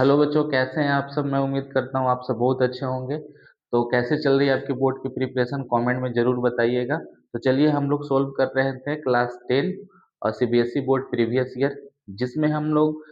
Hello बच्चों, कैसे हैं आप सब। मैं उम्मीद करता हूँ आप सब बहुत अच्छे होंगे। तो कैसे चल रही है आपकी बोर्ड की प्रिपरेशन, कमेंट में ज़रूर बताइएगा। तो चलिए हम लोग सोल्व कर रहे थे क्लास 10 और सीबीएसई बोर्ड प्रीवियस ईयर, जिसमें हम लोग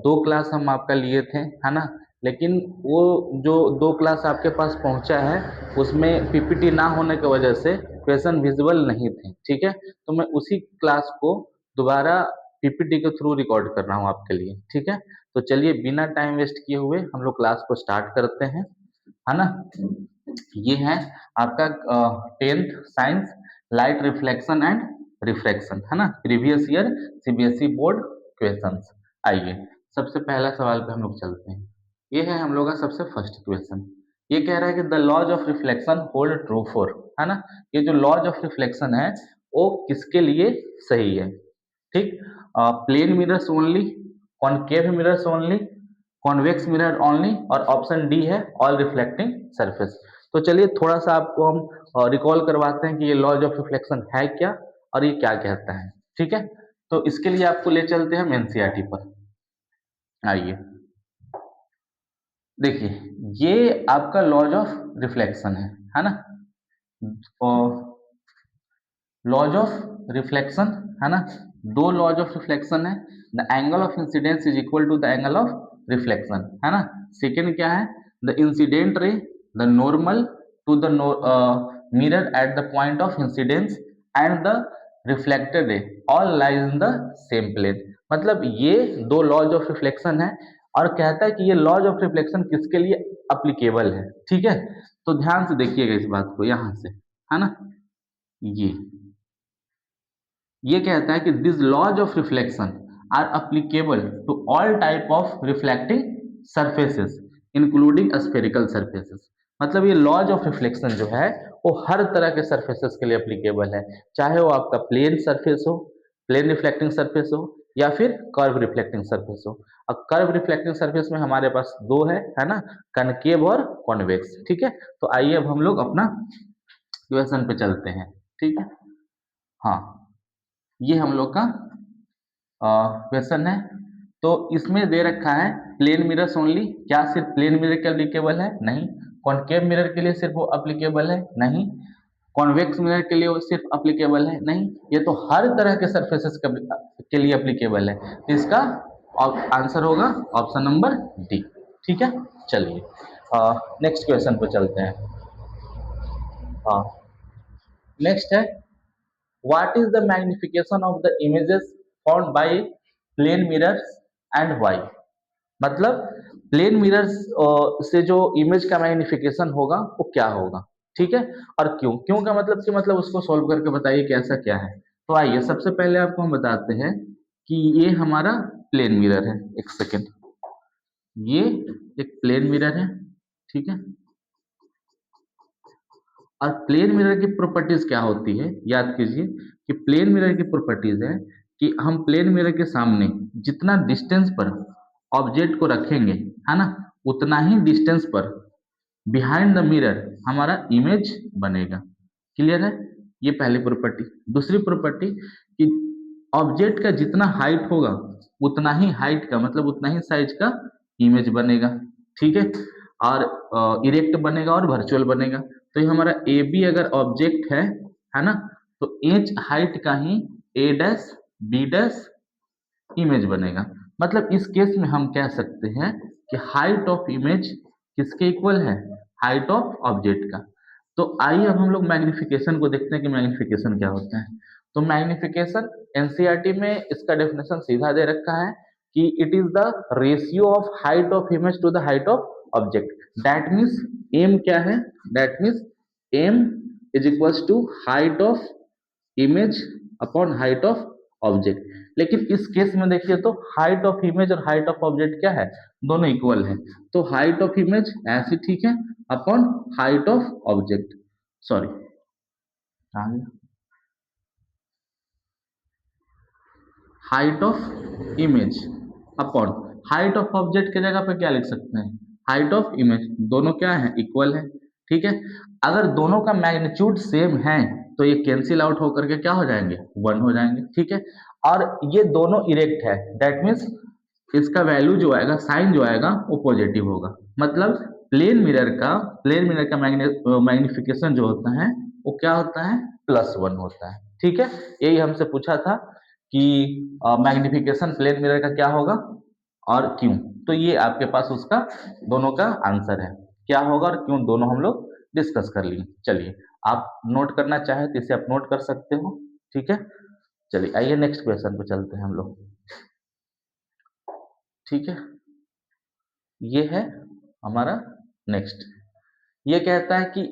दो क्लास हम आपका लिए थे, है ना। लेकिन वो जो दो क्लास आपके पास पहुंचा है उसमें पीपीटी ना होने की वजह से क्वेश्चन विजुअल नहीं थे, ठीक है। तो मैं उसी क्लास को दोबारा पीपीटी के थ्रू रिकॉर्ड कर रहा हूँ आपके लिए, ठीक है। तो चलिए बिना टाइम वेस्ट किए हुए हम लोग क्लास को स्टार्ट करते हैं, है ना। ये है आपका 10th science, light reflection and refraction, है ना, previous year CBSE board questions. आइए सबसे पहला सवाल पे हम लोग चलते हैं। ये है हम लोग का सबसे फर्स्ट क्वेश्चन। ये कह रहा है कि the laws of reflection hold true for, है ना। ये जो लॉज ऑफ रिफ्लेक्शन है वो किसके लिए सही है, ठीक। Plane mirrors only, concave mirrors only, convex mirror only, और ऑप्शन डी है ऑल रिफ्लेक्टिंग सरफेस। तो चलिए थोड़ा सा आपको हम रिकॉल करवाते हैं कि ये लॉज ऑफ रिफ्लेक्शन है क्या और ये क्या कहता है, ठीक है। तो इसके लिए आपको ले चलते हैं हम एनसीईआरटी पर। आइए देखिए, ये आपका लॉज ऑफ रिफ्लेक्शन है ना। लॉज ऑफ रिफ्लेक्शन, है ना। दो लॉज ऑफ रिफ्लेक्शन है। The angle of incidence is equal to the angle of reflection, है ना। सेकेंड क्या है, the incident ray the normal to the mirror at the point of incidence and the reflected ray all lies in the same plane. मतलब ये दो laws of reflection है और कहता है कि ये लॉज ऑफ रिफ्लेक्शन किसके लिए अप्लीकेबल है, ठीक है। तो ध्यान से देखिएगा इस बात को यहां से, है ना। ये कहता है कि this laws of reflection are applicable to all type of reflecting surfaces including spherical surfaces. मतलब ये लॉज ऑफ रिफ्लेक्शन जो है वो हर तरह के सरफेसेस के लिए अप्लीकेबल है, चाहे वो आपका प्लेन सरफेस हो, प्लेन रिफ्लेक्टिंग सरफेस हो, या फिर कर्व रिफ्लेक्टिंग सरफेस हो। अब कर्व रिफ्लेक्टिंग सरफेस में हमारे पास दो है ना, कनकेव और कॉन्वेक्स, ठीक है। तो आइए अब हम लोग अपना क्वेश्चन पे चलते हैं, ठीक है। हाँ, ये हम लोग का क्वेश्चन है। तो इसमें दे रखा है प्लेन मिरर्स ओनली। क्या सिर्फ प्लेन मिरर के अप्लीकेबल है? नहीं। कॉनकेव मिरर के लिए सिर्फ वो अप्लीकेबल है? नहीं। कॉन्वेक्स मिरर के लिए वो सिर्फ अप्लीकेबल है? नहीं। ये तो हर तरह के सरफेसेस के लिए अप्लीकेबल है। तो इसका आंसर होगा ऑप्शन नंबर डी, ठीक है। चलिए नेक्स्ट क्वेश्चन पे चलते हैं। नेक्स्ट है, what is the magnification of the images found by plane mirrors and why। मतलब प्लेन मिरर्स से जो इमेज का मैग्निफिकेशन होगा वो क्या होगा, ठीक है। और क्यों, क्यों का मतलब कि मतलब उसको सॉल्व करके बताइए कि ऐसा क्या है। तो आइए सबसे पहले आपको हम बताते हैं कि ये हमारा प्लेन मिरर है। एक सेकेंड, ये एक प्लेन मिरर है, ठीक है। और प्लेन मिरर की प्रॉपर्टीज क्या होती है, याद कीजिए कि प्लेन मिरर की प्रॉपर्टीज है कि हम प्लेन मिरर के सामने जितना डिस्टेंस पर ऑब्जेक्ट को रखेंगे, है ना, उतना ही डिस्टेंस पर बिहाइंड द मिरर हमारा इमेज बनेगा। क्लियर है, ये पहली प्रॉपर्टी। दूसरी प्रॉपर्टी कि ऑब्जेक्ट का जितना हाइट होगा उतना ही हाइट का मतलब उतना ही साइज का इमेज बनेगा, ठीक है। और इरेक्ट बनेगा और वर्चुअल बनेगा। तो ये हमारा ए बी अगर ऑब्जेक्ट है ना, तो एच हाइट का ही ए डैश बी डैश इमेज बनेगा। मतलब इस केस में हम कह सकते हैं कि हाइट ऑफ इमेज किसके इक्वल है, हाइट ऑफ ऑब्जेक्ट का। तो आइए अब हम लोग मैग्निफिकेशन को देखते हैं कि मैग्निफिकेशन क्या होता है। तो मैग्निफिकेशन एनसीईआरटी में इसका डेफिनेशन सीधा दे रखा है कि it is the ratio of height of image to the height of object. That means M क्या है, that means M is equals to height of image upon height of object. लेकिन इस केस में देखिए तो हाइट ऑफ इमेज और height of object क्या है, दोनों इक्वल है। तो हाइट ऑफ इमेज ऐसे ठीक है upon height of object, sorry height of image upon height of object के जगह पे क्या लिख सकते हैं, हाइट ऑफ इमेज। दोनों क्या है, इक्वल है, ठीक है। अगर दोनों का मैग्नीट्यूड सेम है तो ये कैंसिल आउट होकर के क्या हो जाएंगे, वन हो जाएंगे, ठीक है। और ये दोनों इरेक्ट है, दैट मीन्स इसका वैल्यू जो आएगा, साइन जो आएगा वो पॉजिटिव होगा। मतलब प्लेन मिरर का मैग्निफिकेशन जो होता है वो क्या होता है, +1 होता है। ठीक है, यही हमसे पूछा था कि मैग्निफिकेशन प्लेन मिरर का क्या होगा और क्यों। तो ये आपके पास उसका दोनों का आंसर है, क्या होगा और क्यों, दोनों हम लोग डिस्कस कर लिए। चलिए, आप नोट करना चाहे तो इसे आप नोट कर सकते हो। ठीक है, चलिए आइए नेक्स्ट क्वेश्चन पे चलते हैं हम लोग। ठीक है, ये है हमारा नेक्स्ट। ये कहता है कि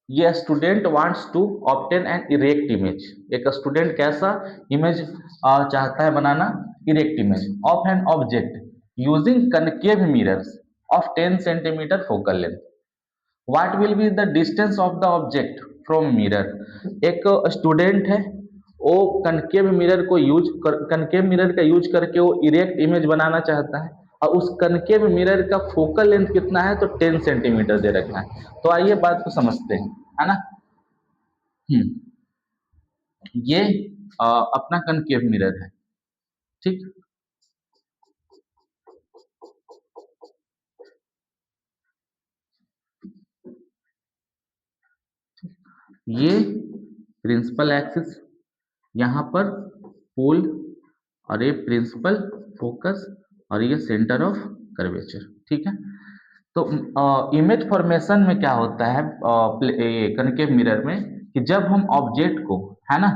ये student wants to obtain an erect image. एक स्टूडेंट कैसा इमेज चाहता है बनाना, erect image of an object using concave mirrors of 10 centimetre focal length. What will be the distance of the object from mirror. एक student है, वो concave mirror का use करके वो इरेक्ट इमेज बनाना चाहता है, और उस कनकेव मिरर का फोकल लेंथ कितना है, तो 10 सेंटीमीटर दे रखा है। तो आइए बात को समझते हैं, है ना। हम्म, ये अपना कनकेव मिरर है। ठीक, ये प्रिंसिपल एक्सिस, यहाँ पर पोल, और ये प्रिंसिपल फोकस, और ये सेंटर ऑफ कर्वेचर। ठीक है, तो इमेज फॉर्मेशन में क्या होता है कनकेव मिरर में, कि जब हम ऑब्जेक्ट को, है ना,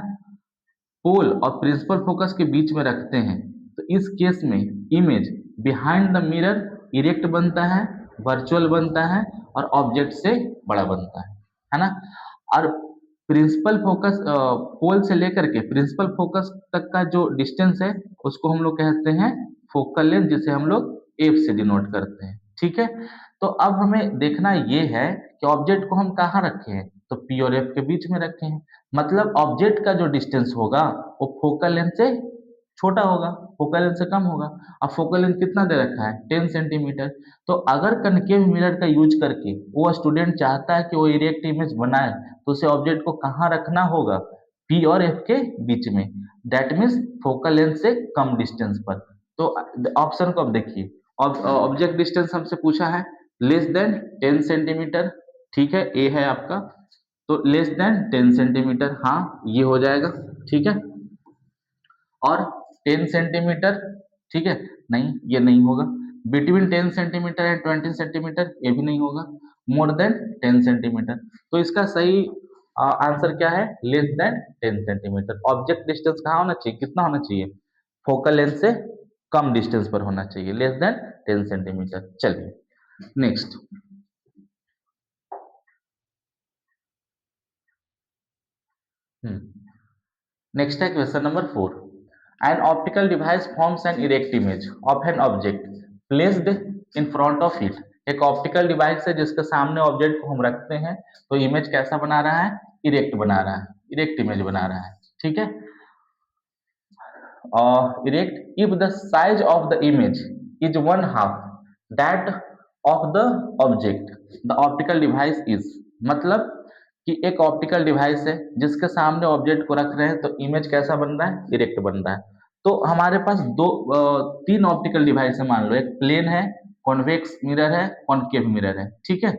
पोल और प्रिंसिपल फोकस के बीच में रखते हैं, तो इस केस में image behind the mirror erect बनता है, वर्चुअल बनता है, और ऑब्जेक्ट से बड़ा बनता है ना। और प्रिंसिपल फोकस, पोल से लेकर के प्रिंसिपल फोकस तक का जो डिस्टेंस है, उसको हम लोग कहते हैं फोकल लेंथ, जिसे हम लोग एफ से डिनोट करते हैं। ठीक है, तो अब हमें देखना ये है कि ऑब्जेक्ट को हम कहाँ रखे हैं, तो पी और एफ के बीच में रखे हैं। मतलब ऑब्जेक्ट का जो डिस्टेंस होगा वो फोकल लेंथ से छोटा होगा, फोकल लेंथ से कम होगा। अब फोकल लेंथ कितना दे रखा है, 10 सेंटीमीटर। तो अगर कनकेव मिरर का यूज करके वो स्टूडेंट चाहता है कि वो इरेक्ट इमेज बनाए, तो उसे ऑब्जेक्ट को कहाँ रखना होगा, पी और एफ के बीच में। दैट मीन्स फोकल लेंथ से कम डिस्टेंस पर। तो ऑप्शन को अब देखिए, ऑब्जेक्ट डिस्टेंस हमसे पूछा है लेस देन 10 सेंटीमीटर। ठीक है, ए है आपका, तो लेस देन 10 सेंटीमीटर, हाँ ये हो जाएगा। ठीक है, और 10 सेंटीमीटर, ठीक है, नहीं ये नहीं होगा। बिटवीन 10 सेंटीमीटर एंड 20 सेंटीमीटर, ये भी नहीं होगा। मोर देन 10 सेंटीमीटर, तो इसका सही आंसर क्या है, less than 10 centimetre. Object distance कहाँ होना चाहिए, कितना होना चाहिए, फोकल लेंथ से कम डिस्टेंस पर होना चाहिए, लेस देन 10 सेंटीमीटर। चलिए नेक्स्ट। नेक्स्ट है question number 4। An optical device forms an erect image of an object placed in front of it. एक ऑप्टिकल डिवाइस है जिसके सामने ऑब्जेक्ट को हम रखते हैं, तो इमेज कैसा बना रहा है, इरेक्ट बना रहा है, इरेक्ट इमेज बना रहा है। ठीक है, erect if the size of the image is one half that of the object the optical device is। मतलब कि एक ऑप्टिकल डिवाइस है जिसके सामने ऑब्जेक्ट को रख रहे हैं, तो इमेज कैसा बन रहा है, इरेक्ट बन रहा है। तो हमारे पास तीन ऑप्टिकल डिवाइस है, मान लो एक प्लेन है, कॉन्वेक्स मिरर है, कॉनकेव मिरर है। ठीक है,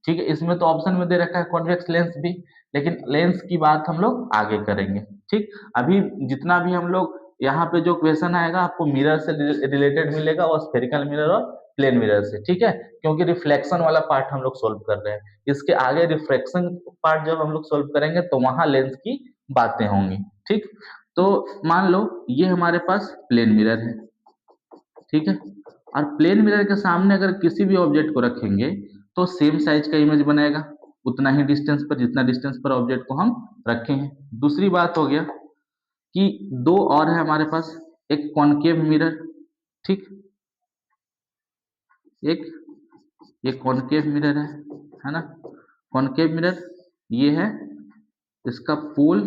ठीक है, इसमें तो ऑप्शन में दे रखा है कॉन्वेक्स लेंस भी, लेकिन लेंस की बात हम लोग आगे करेंगे। ठीक, अभी जितना भी हम लोग यहाँ पे जो क्वेश्चन आएगा आपको मिरर से रिलेटेड मिलेगा, और स्फेरिकल मिरर और प्लेन मिरर से। ठीक है, क्योंकि रिफ्लेक्शन वाला पार्ट हम लोग सोल्व कर रहे हैं, इसके आगे रिफ्लेक्शन पार्ट जब हम लोग सोल्व करेंगे तो वहां लेंस की बातें होंगी। ठीक, तो मान लो ये हमारे पास प्लेन मिरर है। ठीक है, और प्लेन मिरर के सामने अगर किसी भी ऑब्जेक्ट को रखेंगे, तो सेम साइज का इमेज बनेगा, उतना ही डिस्टेंस पर, जितना डिस्टेंस पर ऑब्जेक्ट को हम रखे हैं। दूसरी बात हो गया कि दो और है हमारे पास, एक कॉनकेव मिरर, ठीक, एक ये कॉनकेव मिरर है ना। कॉनकेव मिरर ये है, इसका पोल,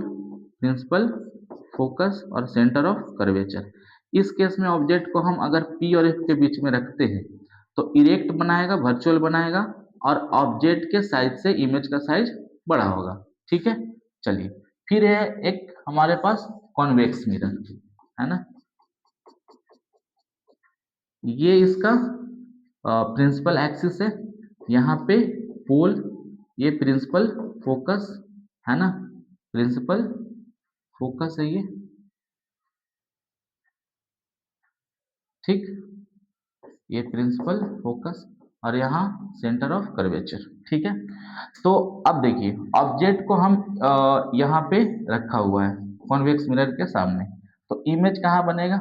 प्रिंसिपल फोकस और सेंटर ऑफ कर्वेचर। इस केस में ऑब्जेक्ट को हम अगर पी और एफ के बीच में रखते हैं, तो इरेक्ट बनाएगा, वर्चुअल बनाएगा, और ऑब्जेक्ट के साइज से इमेज का साइज बड़ा होगा। ठीक है, चलिए फिर है एक हमारे पास कॉन्वेक्स मिरर, है ना। ये इसका प्रिंसिपल एक्सिस है, यहाँ पे पोल, ये प्रिंसिपल फोकस है ना, प्रिंसिपल फोकस है ये, ठीक, ये प्रिंसिपल फोकस, और यहाँ सेंटर ऑफ कर्वेचर, ठीक है। तो अब देखिए ऑब्जेक्ट को हम यहाँ पे रखा हुआ है कॉन्वेक्स मिरर के सामने, तो इमेज कहाँ बनेगा,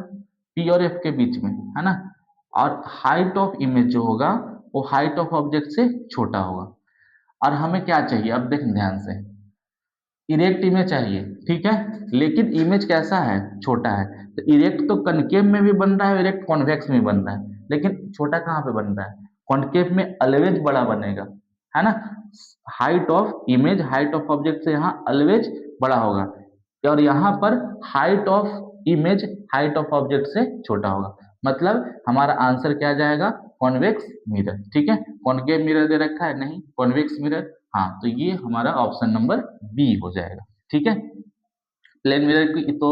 पी और एफ के बीच में, है ना, और हाइट ऑफ इमेज जो होगा वो हाइट ऑफ ऑब्जेक्ट से छोटा होगा। और हमें क्या चाहिए, अब देख ध्यान से, इरेक्ट इमेज चाहिए, ठीक है, लेकिन इमेज कैसा है, छोटा है। तो इरेक्ट तो कनकेव में भी बन रहा है, इरेक्ट कॉन्वेक्स में बन रहा है, लेकिन छोटा कहाँ पे बन रहा है, कॉन्केव में ऑलवेज बड़ा बनेगा, है ना। Height of image, height of object से यहाँ ऑलवेज बड़ा होगा, और यहाँ पर height of image height of object से छोटा होगा। मतलब हमारा आंसर क्या जाएगा, कॉन्वेक्स मिरर, ठीक है। कॉन्केव मिरर दे रखा है, नहीं, कॉन्वेक्स मिरर, हाँ, तो ये हमारा ऑप्शन नंबर बी हो जाएगा, ठीक है। प्लेन मिरर की तो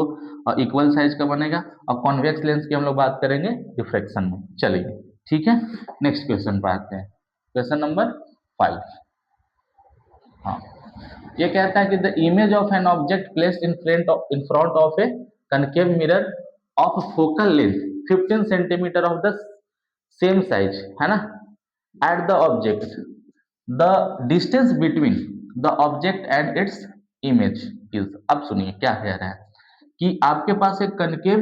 इक्वल साइज का बनेगा, और कॉन्वेक्स लेंस की हम लोग बात करेंगे डिफ्रैक्शन में, चलिए, ठीक है। नेक्स्ट क्वेश्चन पे आते हैं, क्वेश्चन नंबर 5। हाँ, ये कहता है कि the image of an object placed in front of A concave mirror of focal length 15 centimetre of the same size, है ना, at the object, the distance between the object and its image is. अब सुनिए क्या कह रहा है कि आपके पास एक कनकेव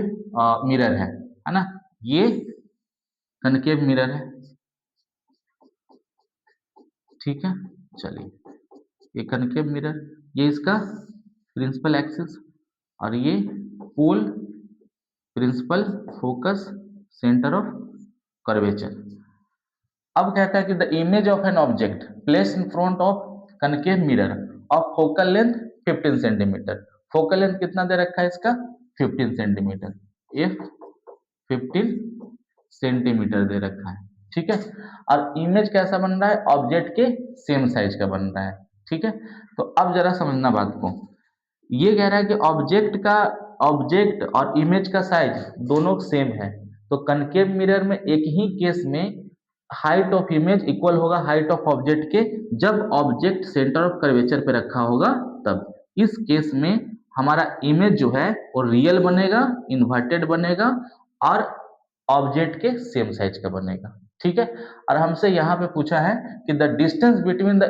मिरर है ना, ये कनकेव मिरर है, ठीक है। चलिए, ये कनकेव मिरर, ये इसका प्रिंसिपल एक्सिस, और ये pole, principal focus, centre of curvature. अब कहता है कि the image of an object place in front of concave mirror of focal length 15 centimetre. Focal length कितना दे रखा है इसका, 15 सेंटीमीटर, एफ 15 सेंटीमीटर दे रखा है, ठीक है। और इमेज कैसा बन रहा है, ऑब्जेक्ट के सेम साइज का बन रहा है, ठीक है। तो अब जरा समझना बात को, ये कह रहा है कि ऑब्जेक्ट और इमेज का साइज दोनों सेम है, तो कनकेव मिरर में एक ही केस में हाइट ऑफ इमेज इक्वल होगा हाइट ऑफ ऑब्जेक्ट के, जब ऑब्जेक्ट सेंटर ऑफ कर्वेचर पे रखा होगा तब। इस केस में हमारा इमेज जो है वो रियल बनेगा, इन्वर्टेड बनेगा, और ऑब्जेक्ट के सेम साइज का बनेगा, ठीक है। और हमसे यहाँ पे पूछा है कि the distance between the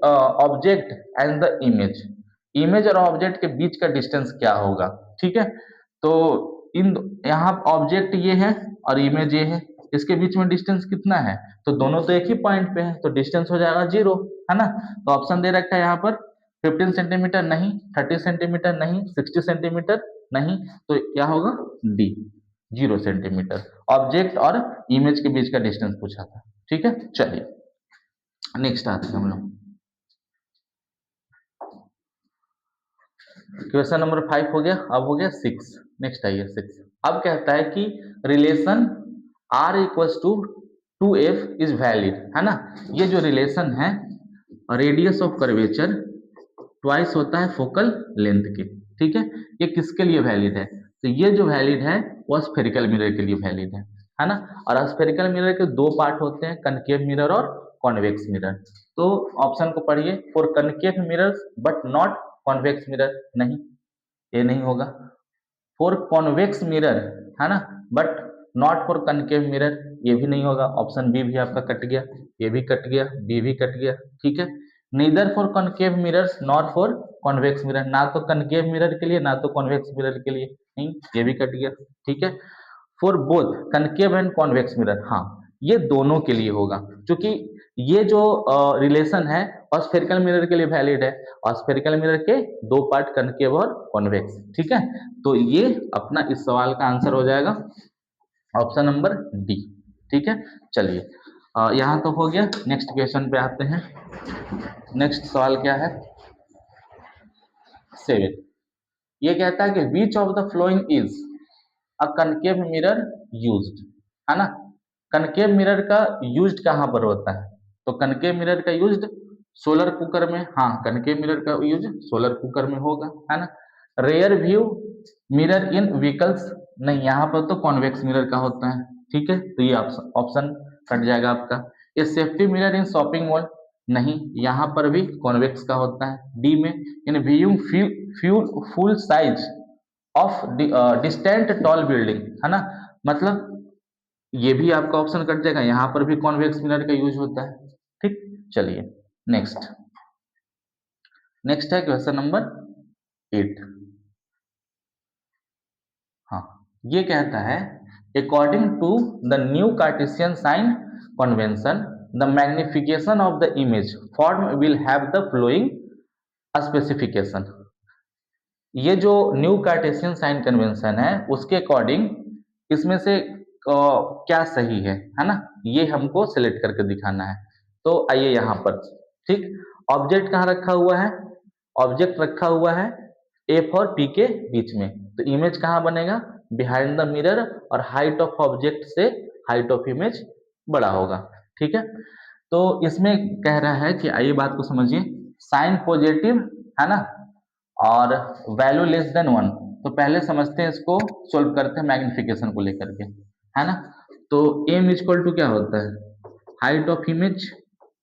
object and the image, image और ऑब्जेक्ट के बीच का डिस्टेंस क्या होगा, ठीक है। तो इन यहाँ ऑब्जेक्ट ये है और इमेज ये है, इसके बीच में डिस्टेंस कितना है, तो दोनों तो एक ही पॉइंट पे है, तो डिस्टेंस हो जाएगा 0, है ना। तो ऑप्शन दे रखा है यहाँ पर 15 सेंटीमीटर नहीं, 30 सेंटीमीटर नहीं, 60 सेंटीमीटर नहीं, तो क्या होगा, डी, 0 सेंटीमीटर। ऑब्जेक्ट और इमेज के बीच का डिस्टेंस पूछा था, ठीक है। चलिए नेक्स्ट आते हैं हम लोग, क्वेश्चन नंबर 5 हो गया, अब हो गया 6। नेक्स्ट आइए 6। अब कहता है कि relation r equals to 2f is valid, है ना। ये जो रिलेशन है, रेडियस ऑफ कर्वेचर ट्वाइस होता है फोकल लेंथ के, ठीक है। ये किसके लिए वैलिड है, तो ये जो वैलिड है वो स्फेरिकल मिरर के लिए वैलिड है ना। और स्फेरिकल मिरर के दो पार्ट होते हैं, कनकेव मिरर और कॉन्वेक्स मिरर। तो ऑप्शन को पढ़िए, for concave mirrors but not convex mirror, नहीं, ये नहीं होगा। फॉर कॉन्वेक्स मिरर, है ना, but not for concave mirror, ये भी नहीं होगा। ऑप्शन बी भी आपका कट गया, ये भी कट गया, बी भी कट गया, ठीक है। Neither for concave mirrors not for convex mirror, ना तो कनकेव मिरर के लिए ना तो कॉन्वेक्स मिरर के लिए, नहीं, ये भी कट गया, ठीक है। For both concave and convex mirror, हाँ, ये दोनों के लिए होगा, क्योंकि ये जो रिलेशन है स्फेरिकल मिरर के लिए वैलिड है, और स्फेरिकल मिरर के दो पार्ट कनकेव और कॉन्वेक्स, ठीक है। तो ये अपना इस सवाल का आंसर हो जाएगा ऑप्शन नंबर डी, ठीक है। चलिए यहाँ तो हो गया, नेक्स्ट क्वेश्चन पे आते हैं। नेक्स्ट सवाल क्या है, 7। ये कहता है कि which of the following is a concave mirror used, है ना। कनकेव मिरर का यूज्ड कहाँ पर होता है, तो कनकेव मिरर का यूज्ड सोलर कुकर में, हाँ, कनकेव मिरर का यूज सोलर कुकर में होगा, है ना। रेयर व्यू मिरर इन व्हीकल्स, नहीं, यहाँ पर तो कॉन्वेक्स मिरर का होता है, ठीक है, तो ये ऑप्शन कट जाएगा आपका। ये सेफ्टी मिरर इन शॉपिंग मॉल, नहीं, यहाँ पर भी कॉन्वेक्स का होता है। डी में in viewing full size of distant tall building, है ना, मतलब ये भी आपका ऑप्शन कट जाएगा, यहाँ पर भी कॉन्वेक्स मिरर का यूज होता है। ठीक, चलिए नेक्स्ट। नेक्स्ट है क्वेश्चन नंबर 8। हाँ, ये कहता है according to the new Cartesian sign convention the magnification of the image form will have the following specification. ये जो न्यू कार्टेशियन साइन कन्वेंशन है उसके अकॉर्डिंग इसमें से क्या सही है ना, ये हमको सिलेक्ट करके दिखाना है। तो आइए यहाँ पर, ठीक, ऑब्जेक्ट कहाँ रखा हुआ है, ऑब्जेक्ट रखा हुआ है एफ और पी के बीच में, तो इमेज कहाँ बनेगा, बिहाइंड द मिरर, और हाइट ऑफ ऑब्जेक्ट से हाइट ऑफ इमेज बड़ा होगा। ठीक है, तो इसमें कह रहा है कि आइए बात को समझिए, साइन पॉजिटिव है ना, और वैल्यू लेस देन 1, तो पहले समझते हैं, इसको सोल्व करते हैं मैग्निफिकेशन को लेकर के, है ना। तो एम इक्वल टू क्या होता है, height of image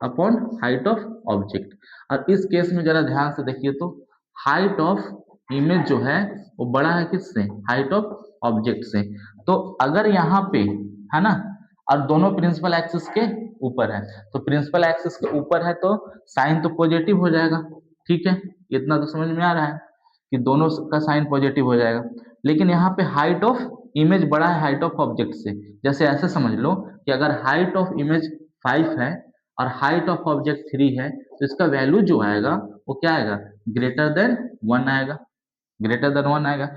upon height of object. और इस केस में जरा ध्यान से देखिए तो हाइट ऑफ इमेज जो है वो बड़ा है किससे, हाइट ऑफ ऑब्जेक्ट से। तो अगर यहाँ पे, है ना, और दोनों प्रिंसिपल एक्सिस के ऊपर है, तो प्रिंसिपल एक्सिस के ऊपर है तो साइन तो पॉजिटिव हो जाएगा। ठीक है, इतना तो समझ में आ रहा है कि दोनों का साइन पॉजिटिव हो जाएगा। लेकिन यहाँ पे हाइट ऑफ इमेज बड़ा है हाइट ऑफ ऑब्जेक्ट से, जैसे ऐसे समझ लो कि अगर हाइट ऑफ इमेज 5 है और हाइट ऑफ ऑब्जेक्ट 3 है, तो इसका वैल्यू जो आएगा वो क्या आएगा, ग्रेटर देन 1 आएगा, ग्रेटर देन 1 आएगा।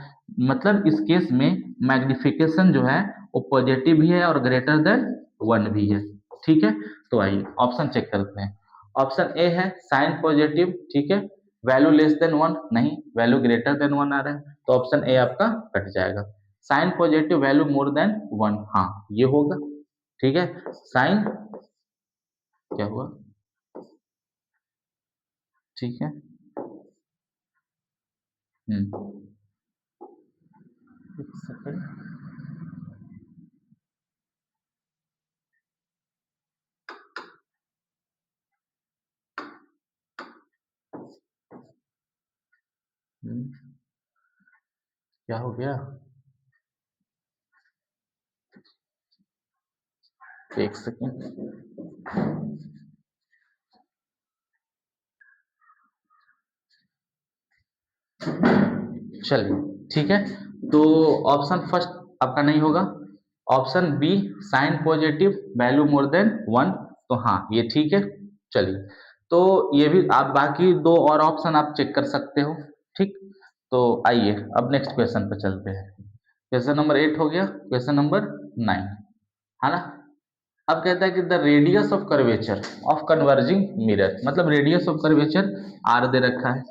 मतलब इस केस में मैग्निफिकेशन जो है वो पॉजिटिव भी है और ग्रेटर देन 1 भी है। ठीक है, तो आइए ऑप्शन चेक करते हैं। ऑप्शन ए है साइन पॉजिटिव, ठीक है, वैल्यू लेस देन 1, नहीं, वैल्यू ग्रेटर देन 1 आ रहा है, तो ऑप्शन ए आपका कट जाएगा। Sign positive value more than 1, हाँ ये होगा। ठीक है, साइन क्या हुआ, ठीक है, एक सेकंड, क्या हो गया, एक सेकंड। चलिए ठीक है, तो ऑप्शन फर्स्ट आपका नहीं होगा, option B sign positive value more than 1, तो हाँ ये ठीक है। चलिए, तो ये भी आप बाकी दो और ऑप्शन आप चेक कर सकते हो। ठीक, तो आइए अब नेक्स्ट क्वेश्चन पे चलते हैं। क्वेश्चन नंबर 8 हो गया, क्वेश्चन नंबर 9, है ना। अब कहता है कि the radius of curvature of converging mirror, मतलब रेडियस ऑफ कर्वेचर आर दे रखा है,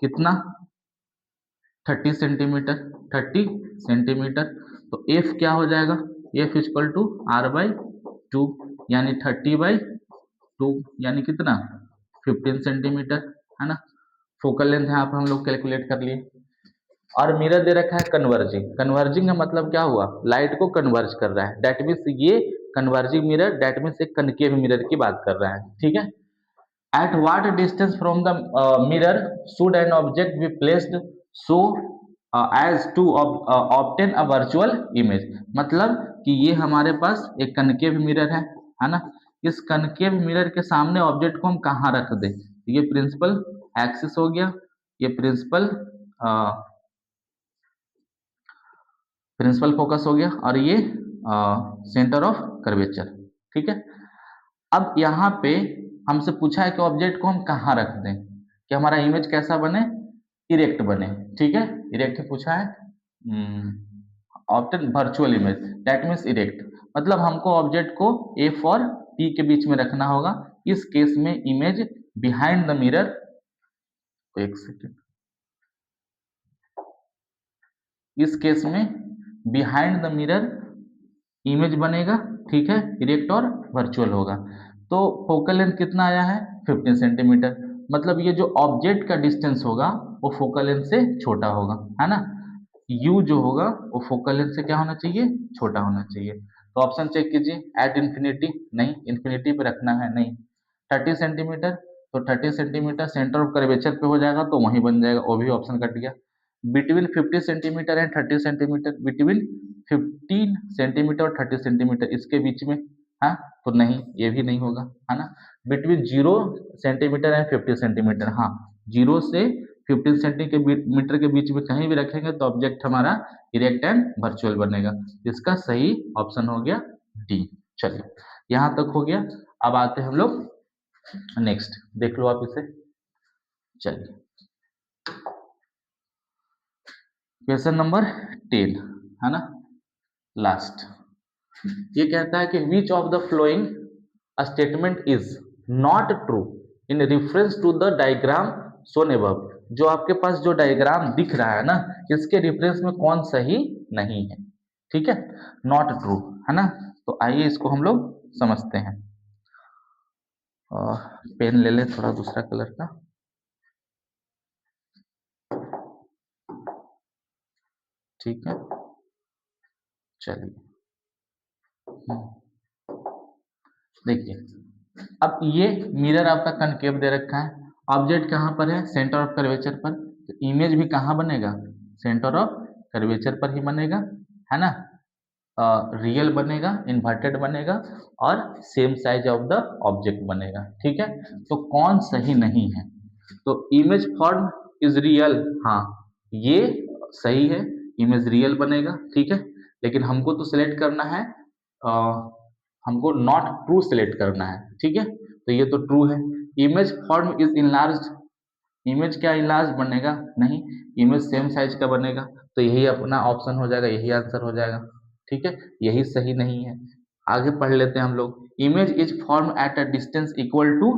कितना, 30 सेंटीमीटर, 30 सेंटीमीटर, तो एफ क्या हो जाएगा, F equal to R by 2, यानी 30/2, यानी कितना, 15 सेंटीमीटर, है ना। फोकल लेंथ यहाँ पर हम लोग कैलकुलेट कर लिए। और मिरर दे रखा है कन्वर्जिंग, कन्वर्जिंग का मतलब क्या हुआ, लाइट को कन्वर्ज कर रहा है, डेट मीन्स ये कन्वर्जिंग मिरर, डेट मीन्स एक कनकेव मिरर की बात कर रहा है। ठीक है, at what distance from the mirror should an object be placed so as to obtain a virtual image, मतलब कि ये हमारे पास एक कनकेव मिरर है ना, इस कनकेव मिरर के सामने ऑब्जेक्ट को हम कहाँ रख दें, ये प्रिंसिपल एक्सिस हो गया, ये प्रिंसिपल फोकस हो गया, और ये सेंटर ऑफ कर्वेचर। ठीक है, अब यहाँ पे हमसे पूछा है कि ऑब्जेक्ट को हम कहाँ रख दें कि हमारा इमेज कैसा बने, इरेक्ट बने। ठीक है, इरेक्ट पूछा है, object virtual image, that means erect, मतलब हमको ऑब्जेक्ट को एफ और पी के बीच में रखना होगा। इस केस में इमेज बिहाइंड द मिरर, एक सेकेंड, इस केस में बिहाइंड द मिरर इमेज बनेगा। ठीक है, इरेक्ट और वर्चुअल होगा। तो फोकल लेंथ कितना आया है, 15 सेंटीमीटर, मतलब ये जो ऑब्जेक्ट का डिस्टेंस होगा वो फोकल लेंथ से छोटा होगा, है ना। यू जो होगा वो फोकल लेंथ से क्या होना चाहिए, छोटा होना चाहिए। तो ऑप्शन चेक कीजिए, एट इन्फिनिटी नहीं, इन्फिनिटी पे रखना है नहीं। 30 सेंटीमीटर, तो 30 सेंटीमीटर सेंटर ऑफ कर्वेचर पे हो जाएगा तो वहीं बन जाएगा, वो भी ऑप्शन कट गया। Between 50 centimetre and 30 centimetre, between 15 centimetre और 30 सेंटीमीटर इसके बीच में, हाँ तो नहीं, ये भी नहीं होगा, है ना। बिटवीन 0 सेंटीमीटर एंड 50 सेंटीमीटर, हाँ 0 से 15 सेंटीमीटर के बीच में कहीं भी रखेंगे तो ऑब्जेक्ट हमारा इरेक्ट एंड वर्चुअल बनेगा। इसका सही ऑप्शन हो गया डी। चलिए यहां तक हो गया। अब आते हैं हम लोग नेक्स्ट, देख लो आप इसे। चलिए क्वेश्चन नंबर 10, है ना, लास्ट। ये कहता है कि which of the following statement is not true in reference to the diagram shown above. जो आपके पास जो डायग्राम दिख रहा है ना, इसके रेफरेंस में कौन सही नहीं है, ठीक है, नॉट ट्रू, है ना। तो आइए इसको हम लोग समझते हैं। पेन ले ले थोड़ा दूसरा कलर का। ठीक है, चलिए देखिए, अब ये मिरर आपका कनकेव दे रखा है, ऑब्जेक्ट कहाँ पर है, सेंटर ऑफ कर्वेचर पर, तो इमेज भी कहाँ बनेगा, सेंटर ऑफ कर्वेचर पर ही बनेगा, है ना। रियल बनेगा, इन्वर्टेड बनेगा और same size of the object बनेगा, ठीक है। तो कौन सही नहीं है, तो इमेज फॉर्म इज रियल, हाँ ये सही है, इमेज रियल बनेगा, ठीक है। लेकिन हमको तो सिलेक्ट करना है, हमको नॉट ट्रू सिलेक्ट करना है, ठीक है। तो ये तो ट्रू है। Image form is enlarge, image क्या इनलार्ज बनेगा, नहीं, इमेज सेम साइज का बनेगा, तो यही अपना ऑप्शन हो जाएगा, यही आंसर हो जाएगा, ठीक है, यही सही नहीं है। आगे पढ़ लेते हैं हम लोग। Image is form at a distance equal to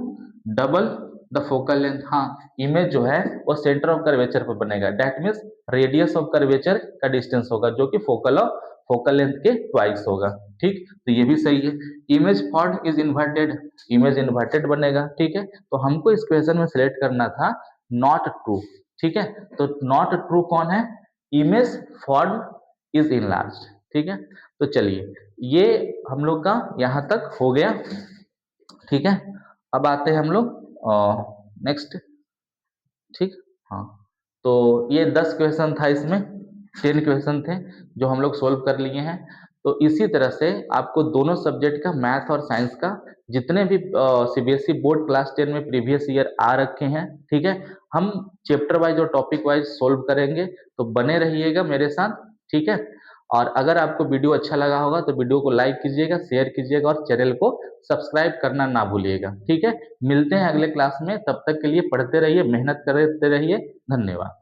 double the focal length, हाँ इमेज जो है वो सेंटर ऑफ कर्वेचर पर बनेगा, that means radius of curvature का डिस्टेंस होगा जो कि फोकल लेंथ के ट्वाइस होगा, ठीक, तो ये भी सही है। Image form is inverted, image inverted बनेगा, ठीक है। तो हमको इस क्वेश्चन में सिलेक्ट करना था नॉट ट्रू, ठीक है। तो नॉट ट्रू कौन है, इमेज फॉर्म इज इनलार्ज, ठीक है। तो चलिए ये हम लोग का यहां तक हो गया, ठीक है। अब आते हैं हम लोग नेक्स्ट, ठीक, हाँ तो ये 10 क्वेश्चन था, इसमें 10 क्वेश्चन थे जो हम लोग सोल्व कर लिए हैं। तो इसी तरह से आपको दोनों सब्जेक्ट का, मैथ और साइंस का, जितने भी सीबीएसई बोर्ड क्लास 10 में प्रीवियस ईयर आ रखे हैं, ठीक है, हम चैप्टर वाइज और टॉपिक वाइज सोल्व करेंगे, तो बने रहिएगा मेरे साथ, ठीक है। और अगर आपको वीडियो अच्छा लगा होगा तो वीडियो को लाइक कीजिएगा, शेयर कीजिएगा और चैनल को सब्सक्राइब करना ना भूलिएगा, ठीक है। मिलते हैं अगले क्लास में, तब तक के लिए पढ़ते रहिए, मेहनत करते रहिए, धन्यवाद।